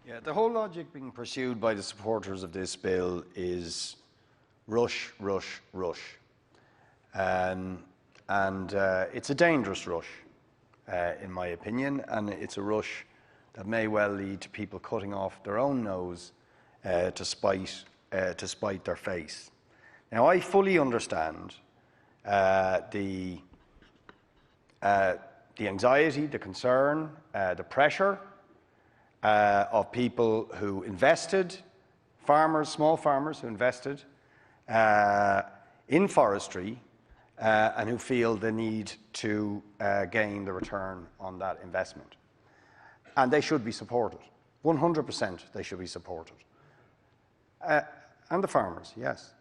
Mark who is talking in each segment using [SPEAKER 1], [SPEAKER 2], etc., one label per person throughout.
[SPEAKER 1] Yeah, the whole logic being pursued by the supporters of this bill is rush, rush, rush. It's a dangerous rush, in my opinion, and it's a rush that may well lead to people cutting off their own nose to spite their face. Now, I fully understand the anxiety, the concern, the pressure of people who invested, farmers, small farmers who invested in forestry and who feel the need to gain the return on that investment. And they should be supported. 100% they should be supported. And the farmers, yes.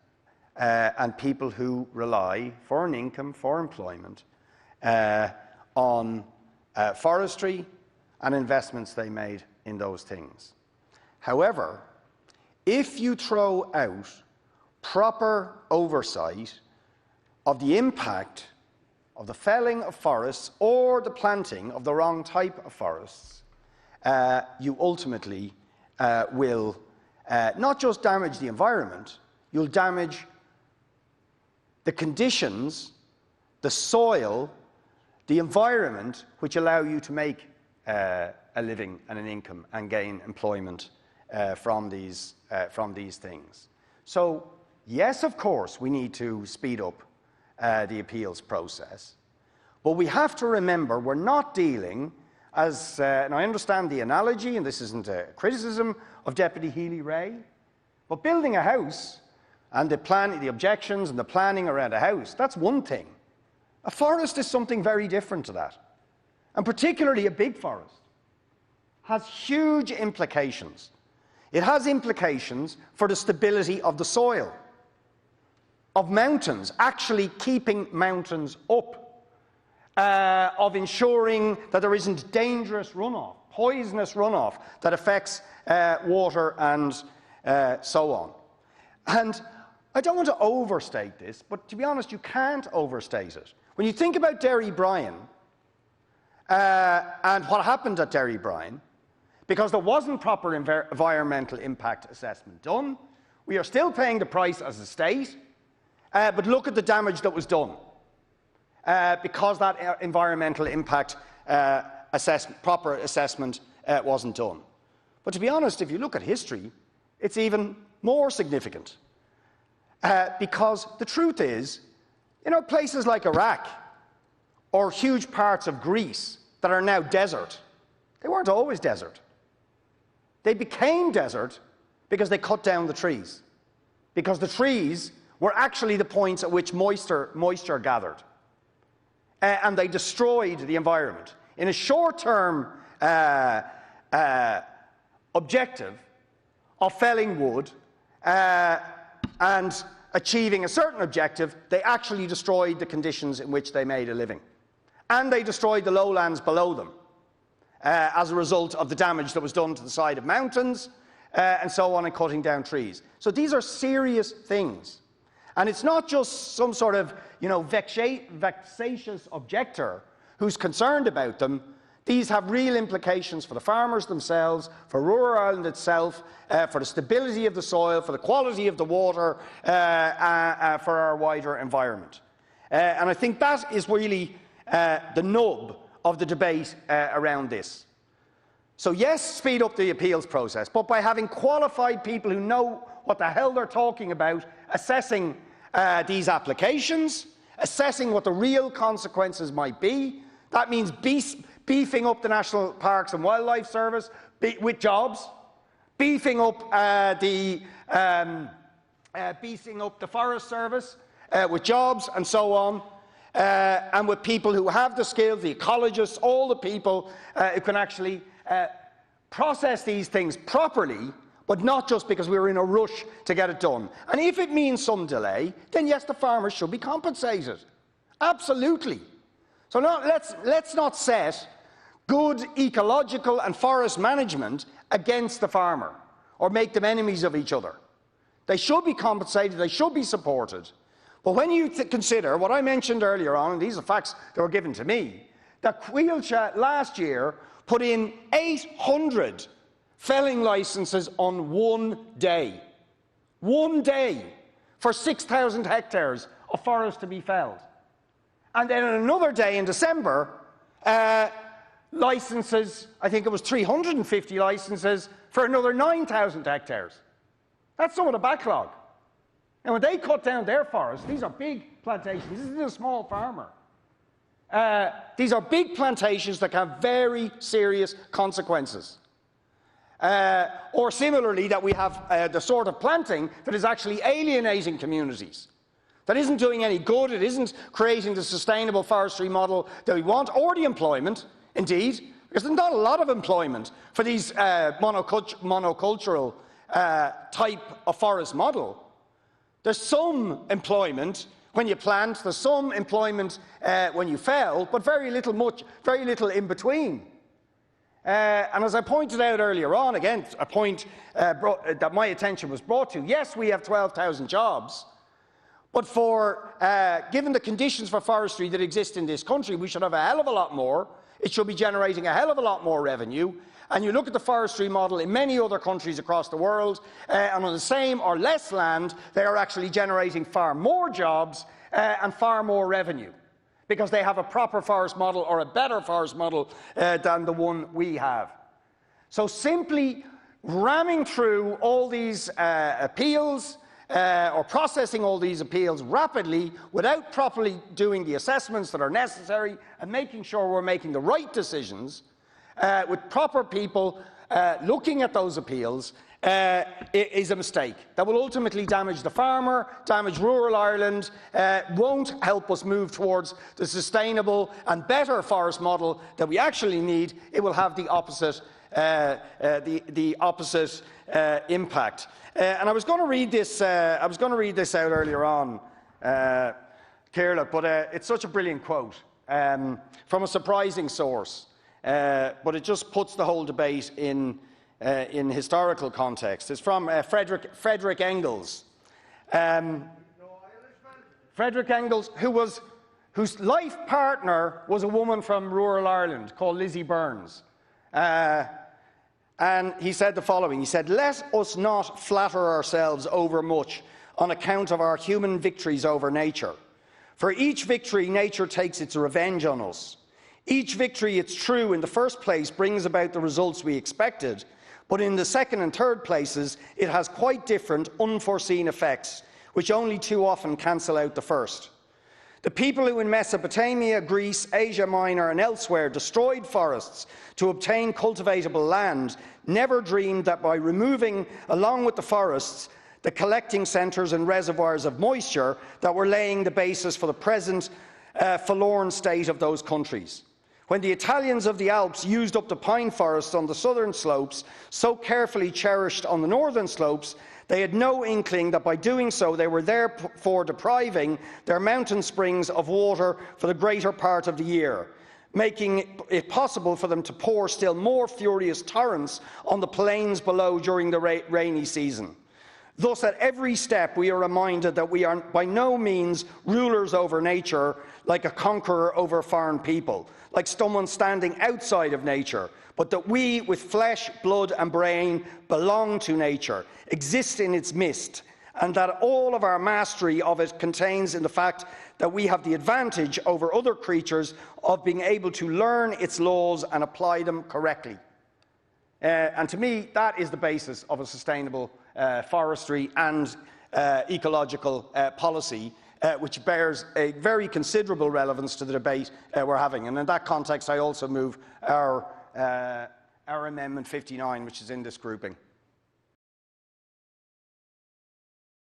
[SPEAKER 1] And people who rely for an income, for employment, on forestry and investments they made in those things. However, if you throw out proper oversight of the impact of the felling of forests or the planting of the wrong type of forests, you ultimately will not just damage the environment, you'll damage the conditions, the soil, the environment which allow you to make a living and an income and gain employment from these things. So, yes, of course, we need to speed up the appeals process, but we have to remember we're not dealing, and I understand the analogy, and this isn't a criticism of Deputy Healy-Rae, but building a house and the objections and the planning around a house, that's one thing. A forest is something very different to that, and particularly a big forest has huge implications. It has implications for the stability of the soil, of mountains, actually keeping mountains up, of ensuring that there isn't dangerous runoff, poisonous runoff that affects water and so on. And I don't want to overstate this, but to be honest, you can't overstate it. When you think about Derry Bryan and what happened at Derry Bryan, because there wasn't proper environmental impact assessment done, we are still paying the price as a state, but look at the damage that was done because that environmental impact proper assessment wasn't done. But to be honest, if you look at history, it's even more significant because the truth is, you know, places like Iraq or huge parts of Greece that are now desert, they weren't always desert. They became desert because they cut down the trees, because the trees were actually the points at which moisture gathered, and they destroyed the environment. In a short-term objective of felling wood and achieving a certain objective, they actually destroyed the conditions in which they made a living. And they destroyed the lowlands below them as a result of the damage that was done to the side of mountains and so on, and cutting down trees. So these are serious things. And it's not just some sort of, you know, vexatious objector who's concerned about them. These have real implications for the farmers themselves, for rural Ireland itself, for the stability of the soil, for the quality of the water, for our wider environment. And I think that is really the nub of the debate around this. So yes, speed up the appeals process, but by having qualified people who know what the hell they're talking about, assessing these applications, assessing what the real consequences might be. That means beefing up the National Parks and Wildlife Service with jobs, beefing up the Forest Service with jobs and so on, and with people who have the skills, the ecologists, all the people who can actually process these things properly, but not just because we were in a rush to get it done. And if it means some delay, then yes, the farmers should be compensated. Absolutely. So let's not set good ecological and forest management against the farmer or make them enemies of each other. They should be compensated, they should be supported. But when you consider what I mentioned earlier on, and these are facts that were given to me, that Coillte last year put in 800 felling licences on one day. One day for 6,000 hectares of forest to be felled. And then on another day in December, licences, I think it was 350 licences for another 9,000 hectares. That's some of the backlog. And when they cut down their forests, these are big plantations. This isn't a small farmer. These are big plantations that have very serious consequences. Or similarly, that we have the sort of planting that is actually alienating communities, that isn't doing any good, it isn't creating the sustainable forestry model that we want, or the employment, indeed, because there's not a lot of employment for these monocultural type of forest model. There's some employment when you plant, there's some employment when you fell, but very little in between. And as I pointed out earlier on, again, a point that my attention was brought to, yes, we have 12,000 jobs, but given the conditions for forestry that exist in this country, we should have a hell of a lot more. It should be generating a hell of a lot more revenue. And you look at the forestry model in many other countries across the world, and on the same or less land, they are actually generating far more jobs and far more revenue, because they have a proper forest model or a better forest model than the one we have. So simply ramming through all these appeals or processing all these appeals rapidly without properly doing the assessments that are necessary and making sure we're making the right decisions with proper people looking at those appeals is a mistake that will ultimately damage the farmer, damage rural Ireland, won't help us move towards the sustainable and better forest model that we actually need. It will have the opposite, impact. And I was going to read this. I was going to read this out earlier on, Ciarla, but it's such a brilliant quote from a surprising source. But it just puts the whole debate in historical context. It's from Frederick Engels. Frederick Engels, whose life partner was a woman from rural Ireland called Lizzie Burns. And he said the following. He said, "Let us not flatter ourselves overmuch on account of our human victories over nature. For each victory, nature takes its revenge on us. Each victory, it's true, in the first place brings about the results we expected, but in the second and third places, it has quite different, unforeseen effects, which only too often cancel out the first. The people who in Mesopotamia, Greece, Asia Minor and elsewhere destroyed forests to obtain cultivatable land never dreamed that by removing, along with the forests, the collecting centres and reservoirs of moisture that were laying the basis for the present forlorn state of those countries. When the Italians of the Alps used up the pine forests on the southern slopes, so carefully cherished on the northern slopes, they had no inkling that by doing so they were therefore depriving their mountain springs of water for the greater part of the year, making it possible for them to pour still more furious torrents on the plains below during the rainy season. Thus, at every step, we are reminded that we are by no means rulers over nature like a conqueror over foreign people, like someone standing outside of nature, but that we, with flesh, blood and brain, belong to nature, exist in its midst, and that all of our mastery of it contains in the fact that we have the advantage over other creatures of being able to learn its laws and apply them correctly. And to me, that is the basis of a sustainable forestry and ecological policy, which bears a very considerable relevance to the debate we're having. And in that context, I also move our Amendment 59, which is in this grouping.